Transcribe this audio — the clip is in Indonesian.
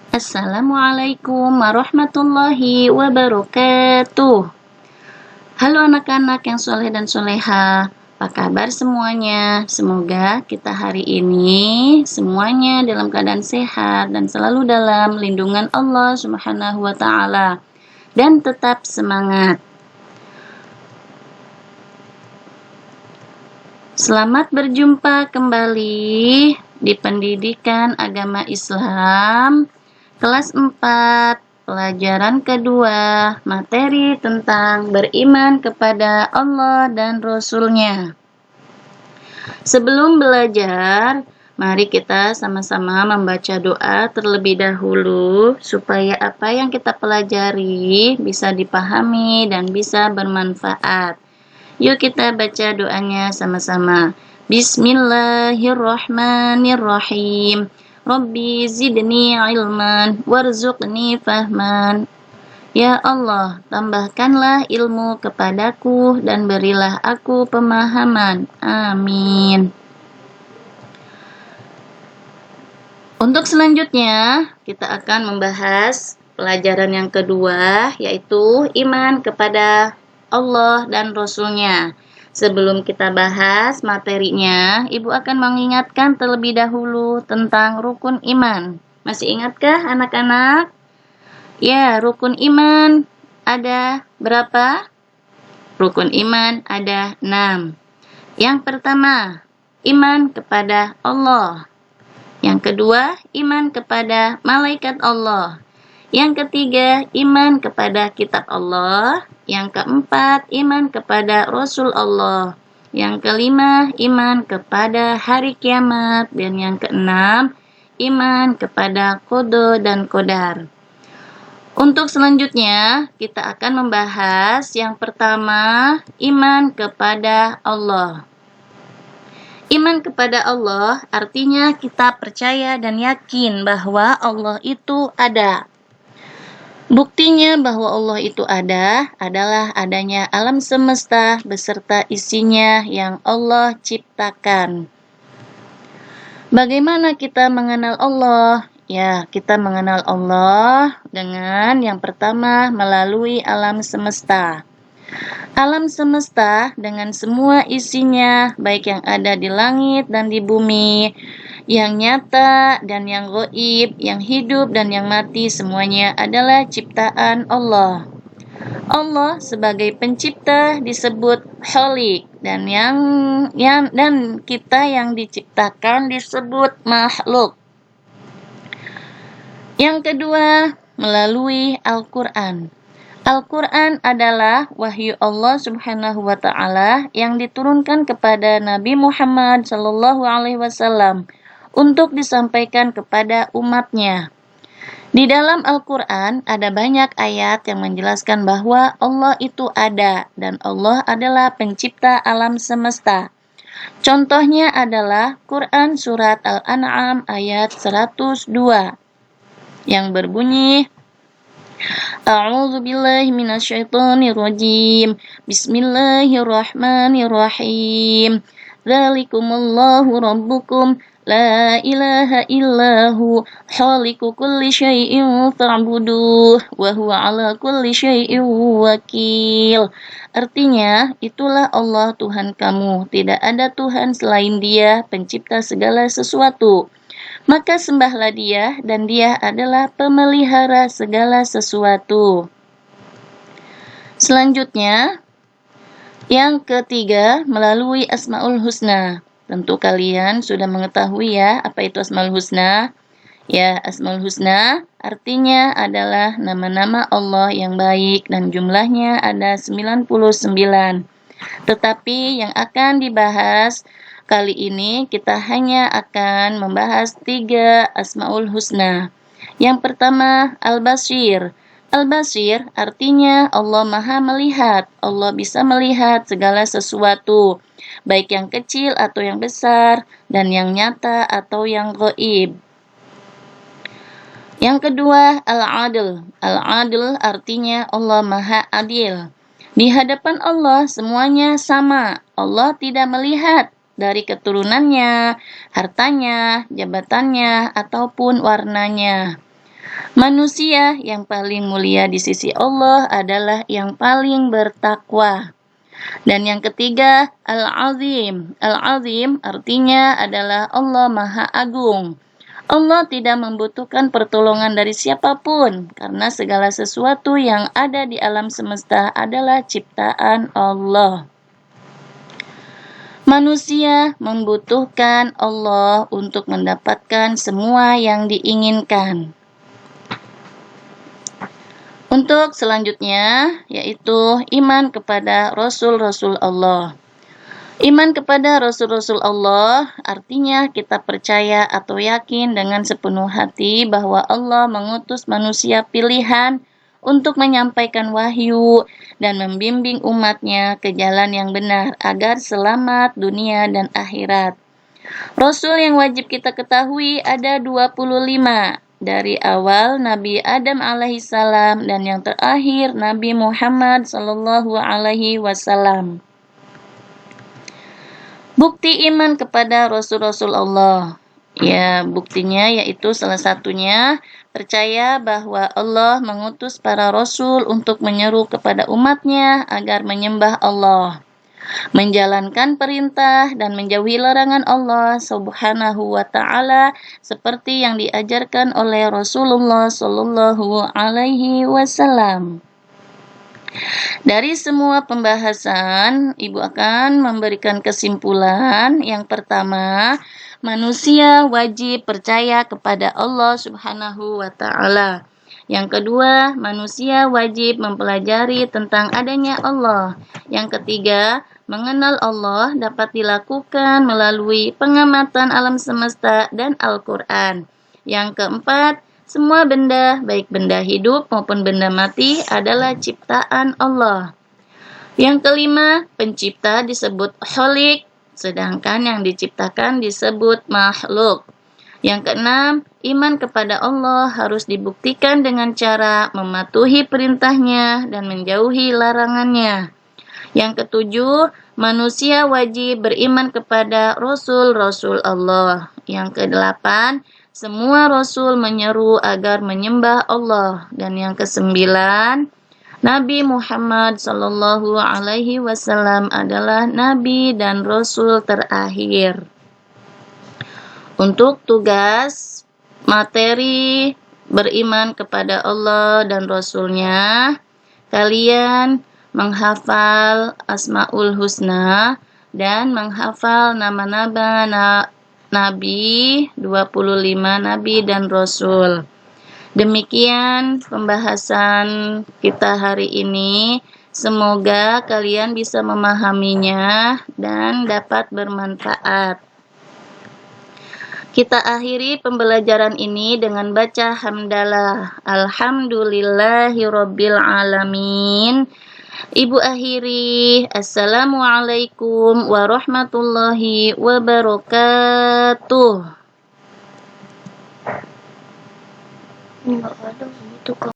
Assalamualaikum warahmatullahi wabarakatuh. Halo anak-anak yang soleh dan soleha, apa kabar semuanya? Semoga kita hari ini semuanya dalam keadaan sehat dan selalu dalam lindungan Allah Subhanahu wa Ta'ala, dan tetap semangat. Selamat berjumpa kembali di Pendidikan Agama Islam kelas 4, pelajaran kedua, materi tentang beriman kepada Allah dan Rasul-Nya. Sebelum belajar, mari kita sama-sama membaca doa terlebih dahulu supaya apa yang kita pelajari bisa dipahami dan bisa bermanfaat. Yuk kita baca doanya sama-sama. Bismillahirrahmanirrahim. Rabbi zidni ilman warzuqni fahman. Ya Allah, tambahkanlah ilmu kepadaku dan berilah aku pemahaman. Amin. Untuk selanjutnya, kita akan membahas pelajaran yang kedua, yaitu iman kepada Allah dan Rasul-Nya. Sebelum kita bahas materinya, Ibu akan mengingatkan terlebih dahulu tentang rukun iman. Masih ingatkah anak-anak? Ya, rukun iman ada berapa? Rukun iman ada 6. Yang pertama, iman kepada Allah. Yang kedua, iman kepada malaikat Allah. Yang ketiga, iman kepada kitab Allah. Yang keempat, iman kepada Rasul Allah. Yang kelima, iman kepada hari kiamat. Dan yang keenam, iman kepada qada dan qadar. Untuk selanjutnya, kita akan membahas yang pertama, iman kepada Allah. Iman kepada Allah artinya kita percaya dan yakin bahwa Allah itu ada. Buktinya bahwa Allah itu ada adalah adanya alam semesta beserta isinya yang Allah ciptakan. Bagaimana kita mengenal Allah? Ya, kita mengenal Allah dengan yang pertama melalui alam semesta. Alam semesta dengan semua isinya, baik yang ada di langit dan di bumi, yang nyata dan yang gaib, yang hidup dan yang mati, semuanya adalah ciptaan Allah. Allah sebagai pencipta disebut Khaliq, dan dan kita yang diciptakan disebut makhluk. Yang kedua, melalui Al-Quran. Al-Quran adalah wahyu Allah Subhanahu wa Ta'ala yang diturunkan kepada Nabi Muhammad SAW untuk disampaikan kepada umatnya. Di dalam Al-Quran ada banyak ayat yang menjelaskan bahwa Allah itu ada dan Allah adalah pencipta alam semesta. Contohnya adalah Quran Surat Al-An'am ayat 102 yang berbunyi, A'udzu billahi minasyaitonir rajim. Bismillahirrahmanirrahim. Dzalikumullahu rabbukum la ilaha illahu khaliqu kulli syai'in fa'buduh wa huwa ala kulli syai'in wakil. Artinya, itulah Allah Tuhan kamu, tidak ada Tuhan selain Dia, pencipta segala sesuatu. Maka sembahlah Dia, dan Dia adalah pemelihara segala sesuatu. Selanjutnya, yang ketiga, melalui Asmaul Husna. Tentu kalian sudah mengetahui ya, apa itu Asmaul Husna? Ya, Asmaul Husna artinya adalah nama-nama Allah yang baik dan jumlahnya ada 99. Tetapi yang akan dibahas kali ini kita hanya akan membahas 3 Asmaul Husna. Yang pertama, Al-Basir. Al-Basir artinya Allah Maha Melihat. Allah bisa melihat segala sesuatu, baik yang kecil atau yang besar, dan yang nyata atau yang gaib. Yang kedua, Al-Adil. Al-Adil artinya Allah Maha Adil. Di hadapan Allah semuanya sama. Allah tidak melihat dari keturunannya, hartanya, jabatannya, ataupun warnanya. Manusia yang paling mulia di sisi Allah adalah yang paling bertakwa. Dan yang ketiga, Al-Azim. Al-Azim artinya adalah Allah Maha Agung. Allah tidak membutuhkan pertolongan dari siapapun, karena segala sesuatu yang ada di alam semesta adalah ciptaan Allah. Manusia membutuhkan Allah untuk mendapatkan semua yang diinginkan. Untuk selanjutnya, yaitu iman kepada Rasul-Rasul Allah. Iman kepada Rasul-Rasul Allah artinya kita percaya atau yakin dengan sepenuh hati bahwa Allah mengutus manusia pilihan untuk menyampaikan wahyu dan membimbing umatnya ke jalan yang benar agar selamat dunia dan akhirat. Rasul yang wajib kita ketahui ada 25, dari awal Nabi Adam alaihissalam dan yang terakhir Nabi Muhammad sallallahu alaihi wasallam. Bukti iman kepada Rasul-Rasul Allah. Ya, buktinya yaitu salah satunya percaya bahwa Allah mengutus para Rasul untuk menyeru kepada umatnya agar menyembah Allah, menjalankan perintah dan menjauhi larangan Allah Subhanahu wa Ta'ala seperti yang diajarkan oleh Rasulullah Sallallahu Alaihi Wasallam. Dari semua pembahasan, Ibu akan memberikan kesimpulan. Yang pertama, manusia wajib percaya kepada Allah Subhanahu wa Ta'ala. Yang kedua, manusia wajib mempelajari tentang adanya Allah. Yang ketiga, mengenal Allah dapat dilakukan melalui pengamatan alam semesta dan Al-Quran. Yang keempat, semua benda, baik benda hidup maupun benda mati, adalah ciptaan Allah. Yang kelima, pencipta disebut khaliq, sedangkan yang diciptakan disebut makhluk. Yang keenam, iman kepada Allah harus dibuktikan dengan cara mematuhi perintahnya dan menjauhi larangannya. Yang ketujuh, manusia wajib beriman kepada Rasul-Rasul Allah. Yang kedelapan, semua Rasul menyeru agar menyembah Allah. Dan yang kesembilan, Nabi Muhammad Sallallahu Alaihi Wasallam adalah Nabi dan Rasul terakhir. Untuk tugas materi beriman kepada Allah dan Rasulnya, kalian menghafal Asmaul Husna dan menghafal nama-nama Nabi, 25 Nabi dan Rasul. Demikian pembahasan kita hari ini. Semoga kalian bisa memahaminya dan dapat bermanfaat. Kita akhiri pembelajaran ini dengan baca hamdalah. Alhamdulillahirabbil alamin. Ibu akhiri. Assalamualaikum warahmatullahi wabarakatuh. Enggak ada gitu kok.